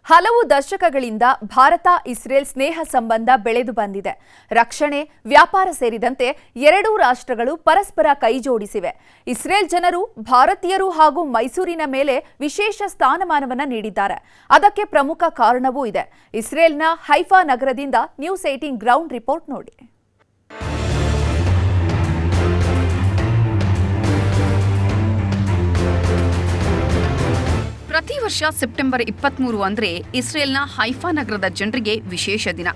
ಹಲವು ದಶಕಗಳಿಂದ ಭಾರತ ಇಸ್ರೇಲ್ ಸ್ನೇಹ ಸಂಬಂಧ ಬೆಳೆದು ಬಂದಿದೆ. ರಕ್ಷಣೆ, ವ್ಯಾಪಾರ ಸೇರಿದಂತೆ ಎರಡೂ ರಾಷ್ಟ್ರಗಳು ಪರಸ್ಪರ ಕೈಜೋಡಿಸಿವೆ. ಇಸ್ರೇಲ್ ಜನರು ಭಾರತೀಯರು ಹಾಗೂ ಮೈಸೂರಿನ ಮೇಲೆ ವಿಶೇಷ ಸ್ಥಾನಮಾನವನ್ನು ನೀಡಿದ್ದಾರೆ. ಅದಕ್ಕೆ ಪ್ರಮುಖ ಕಾರಣವೂ ಇದೆ. ಇಸ್ರೇಲ್ನ ಹೈಫಾ ನಗರದಿಂದ ನ್ಯೂಸ್ 18 ಗ್ರೌಂಡ್ ರಿಪೋರ್ಟ್ ನೋಡಿ. ಪ್ರತಿ ವರ್ಷ ಸೆಪ್ಟೆಂಬರ್ 23 ಅಂದರೆ ಇಸ್ರೇಲ್ನ ಹೈಫಾ ನಗರದ ಜನರಿಗೆ ವಿಶೇಷ ದಿನ.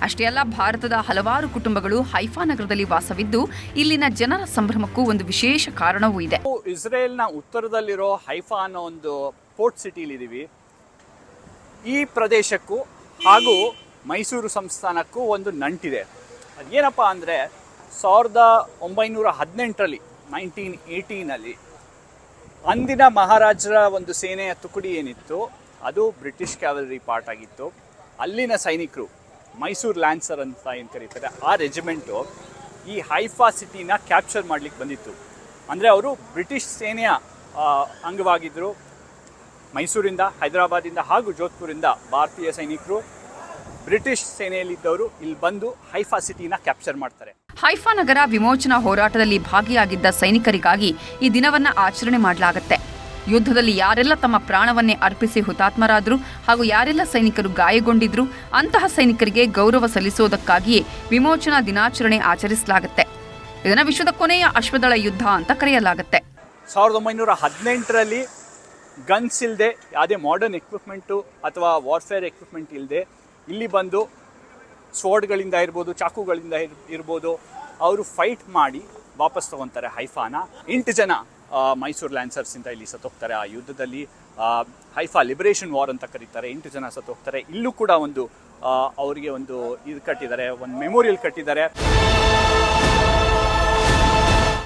ಅಷ್ಟೇ ಅಲ್ಲ, ಭಾರತದ ಹಲವಾರು ಕುಟುಂಬಗಳು ಹೈಫಾ ನಗರದಲ್ಲಿ ವಾಸವಿದ್ದು ಇಲ್ಲಿನ ಜನರ ಸಂಭ್ರಮಕ್ಕೂ ಒಂದು ವಿಶೇಷ ಕಾರಣವೂ ಇದೆ. ಇಸ್ರೇಲ್ನ ಉತ್ತರದಲ್ಲಿರೋ ಹೈಫಾ ಅನ್ನೋ ಒಂದು ಪೋರ್ಟ್ ಸಿಟಿಲಿದ್ದೀವಿ. ಈ ಪ್ರದೇಶಕ್ಕೂ ಹಾಗೂ ಮೈಸೂರು ಸಂಸ್ಥಾನಕ್ಕೂ ಒಂದು ನಂಟಿದೆ. ಅದೇನಪ್ಪ ಅಂದರೆ 1918ರಲ್ಲಿ 1918ನಲ್ಲಿ ಅಂದಿನ ಮಹಾರಾಜರ ಒಂದು ಸೇನೆಯ ತುಕಡಿ ಏನಿತ್ತು ಅದು ಬ್ರಿಟಿಷ್ ಕ್ಯಾವಲರಿ ಪಾರ್ಟ್ ಆಗಿತ್ತು. ಅಲ್ಲಿನ ಸೈನಿಕರು ಮೈಸೂರು ಲ್ಯಾನ್ಸರ್ ಅಂತ ಏನು ಕರೀತಾರೆ, ಆ ರೆಜಿಮೆಂಟು ಈ ಹೈಫಾ ಸಿಟಿನ ಕ್ಯಾಪ್ಚರ್ ಮಾಡಲಿಕ್ಕೆ ಬಂದಿತ್ತು. ಅಂದರೆ ಅವರು ಬ್ರಿಟಿಷ್ ಸೇನೆಯ ಅಂಗವಾಗಿದ್ದರು. ಮೈಸೂರಿಂದ, ಹೈದರಾಬಾದಿಂದ ಹಾಗೂ ಜೋಧ್ಪುರಿಂದ ಭಾರತೀಯ ಸೈನಿಕರು ಬ್ರಿಟಿಷ್ ಸೇನೆಯಲ್ಲಿದ್ದವರು ಇಲ್ಲಿ ಬಂದು ಹೈಫಾ ಸಿಟಿನ ಕ್ಯಾಪ್ಚರ್ ಮಾಡ್ತಾರೆ. ಹೈಫಾ ನಗರ ವಿಮೋಚನಾ ಹೋರಾಟದಲ್ಲಿ ಭಾಗಿಯಾಗಿದ್ದ ಸೈನಿಕರಿಗಾಗಿ ಈ ದಿನವನ್ನು ಆಚರಣೆ ಮಾಡಲಾಗುತ್ತೆ. ಯುದ್ಧದಲ್ಲಿ ಯಾರೆಲ್ಲ ತಮ್ಮ ಪ್ರಾಣವನ್ನೇ ಅರ್ಪಿಸಿ ಹುತಾತ್ಮರಾದರು ಹಾಗೂ ಯಾರೆಲ್ಲ ಸೈನಿಕರು ಗಾಯಗೊಂಡಿದ್ರು ಅಂತಹ ಸೈನಿಕರಿಗೆ ಗೌರವ ಸಲ್ಲಿಸೋದಕ್ಕಾಗಿಯೇ ವಿಮೋಚನಾ ದಿನಾಚರಣೆ ಆಚರಿಸಲಾಗುತ್ತೆ. ಇದನ್ನು ವಿಶ್ವದ ಕೊನೆಯ ಅಶ್ವದಳ ಯುದ್ಧ ಅಂತ ಕರೆಯಲಾಗುತ್ತೆ. 1918ರಲ್ಲಿ ಗನ್ಸ್ ಇಲ್ಲದೆ, ಯಾವುದೇ ಮಾಡರ್ನ್ ಎಕ್ವಿಪ್ಮೆಂಟು ಅಥವಾ ವಾರ್ಫೇರ್ ಎಕ್ವಿಪ್ಮೆಂಟ್ ಇಲ್ಲದೆ ಇಲ್ಲಿ ಬಂದು ಸ್ವೋರ್ಡ್ಗಳಿಂದ ಇರ್ಬೋದು, ಚಾಕುಗಳಿಂದ ಇರ್ಬೋದು, ಅವರು ಫೈಟ್ ಮಾಡಿ ವಾಪಸ್ ತಗೊತಾರೆ ಹೈಫಾನ. 8 ಜನ ಮೈಸೂರು ಲ್ಯಾನ್ಸರ್ಸಿಂದ ಇಲ್ಲಿ ಸತ್ತೋಗ್ತಾರೆ ಆ ಯುದ್ಧದಲ್ಲಿ. ಹೈಫಾ ಲಿಬರೇಷನ್ ವಾರ್ ಅಂತ ಕರೀತಾರೆ. 8 ಜನ ಸತ್ತೋಗ್ತಾರೆ. ಇಲ್ಲೂ ಕೂಡ ಒಂದು ಅವರಿಗೆ ಒಂದು ಇದು ಕಟ್ಟಿದ್ದಾರೆ, ಒಂದು ಮೆಮೋರಿಯಲ್ ಕಟ್ಟಿದ್ದಾರೆ.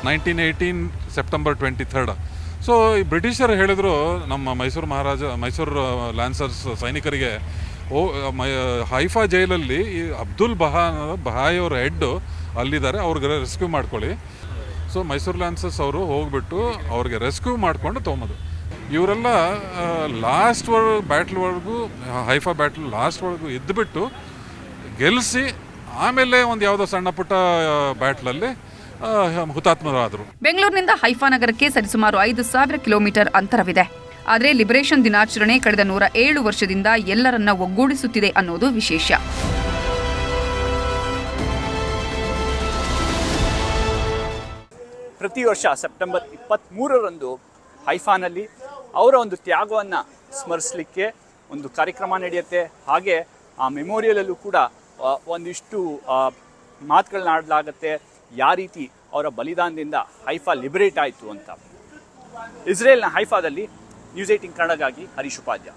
1918 ಸೆಪ್ಟೆಂಬರ್ 23. ಸೊ ಈ ಬ್ರಿಟಿಷರು ಹೇಳಿದ್ರು ನಮ್ಮ ಮೈಸೂರು ಲ್ಯಾನ್ಸರ್ಸ್ ಸೈನಿಕರಿಗೆ, ಹೈಫಾ ಜೈಲಲ್ಲಿ ಈ ಅಬ್ದುಲ್ ಬಹಾಯ್ ಅವರ ಹೆಡ್ಡು ಅಲ್ಲಿದ್ದಾರೆ, ಅವ್ರಿಗೆ ರೆಸ್ಕ್ಯೂ ಮಾಡ್ಕೊಳ್ಳಿ. ಸೊ ಮೈಸೂರು ಲ್ಯಾನ್ಸರ್ಸ್ ಅವರು ಹೋಗ್ಬಿಟ್ಟು ಅವ್ರಿಗೆ ರೆಸ್ಕ್ಯೂ ಮಾಡಿಕೊಂಡು ತೊಗೊಂಬದು. ಇವರೆಲ್ಲ ಬ್ಯಾಟ್ಲ್ವರೆಗೂ ಹೈಫಾ ಲಾಸ್ಟ್ವರೆಗೂ ಇದ್ದುಬಿಟ್ಟು ಗೆಲ್ಲಿಸಿ ಆಮೇಲೆ ಒಂದು ಯಾವುದೋ ಸಣ್ಣ ಪುಟ್ಟ ಬ್ಯಾಟ್ಲಲ್ಲಿ ಹುತಾತ್ಮರಾದರು. ಬೆಂಗಳೂರಿನಿಂದ ಹೈಫಾ ನಗರಕ್ಕೆ ಸರಿಸುಮಾರು 5,000 ಕಿಲೋಮೀಟರ್ ಅಂತರವಿದೆ. ಆದರೆ ಲಿಬರೇಷನ್ ದಿನಾಚರಣೆ ಕಳೆದ 107 ವರ್ಷದಿಂದ ಎಲ್ಲರನ್ನ ಒಗ್ಗೂಡಿಸುತ್ತಿದೆ ಅನ್ನೋದು ವಿಶೇಷ. ಪ್ರತಿ ವರ್ಷ ಸೆಪ್ಟೆಂಬರ್ 23ರಂದು ಹೈಫಾನಲ್ಲಿ ಅವರ ಒಂದು ತ್ಯಾಗವನ್ನು ಸ್ಮರಿಸಲಿಕ್ಕೆ ಒಂದು ಕಾರ್ಯಕ್ರಮ ನಡೆಯುತ್ತೆ. ಹಾಗೆ ಆ ಮೆಮೋರಿಯಲಲ್ಲೂ ಕೂಡ ಒಂದಿಷ್ಟು ಮಾತುಗಳನ್ನಾಡಲಾಗುತ್ತೆ, ಯಾವ ರೀತಿ ಅವರ ಬಲಿದಾನದಿಂದ ಹೈಫಾ ಲಿಬರೇಟ್ ಆಯಿತು ಅಂತ. ಇಸ್ರೇಲ್ನ ಹೈಫಾದಲ್ಲಿ ನ್ಯೂಸ್ 18 ಕನ್ನಡಗಾಗಿ ಹರೀಶ್ ಉಪಾಧ್ಯಾಯ.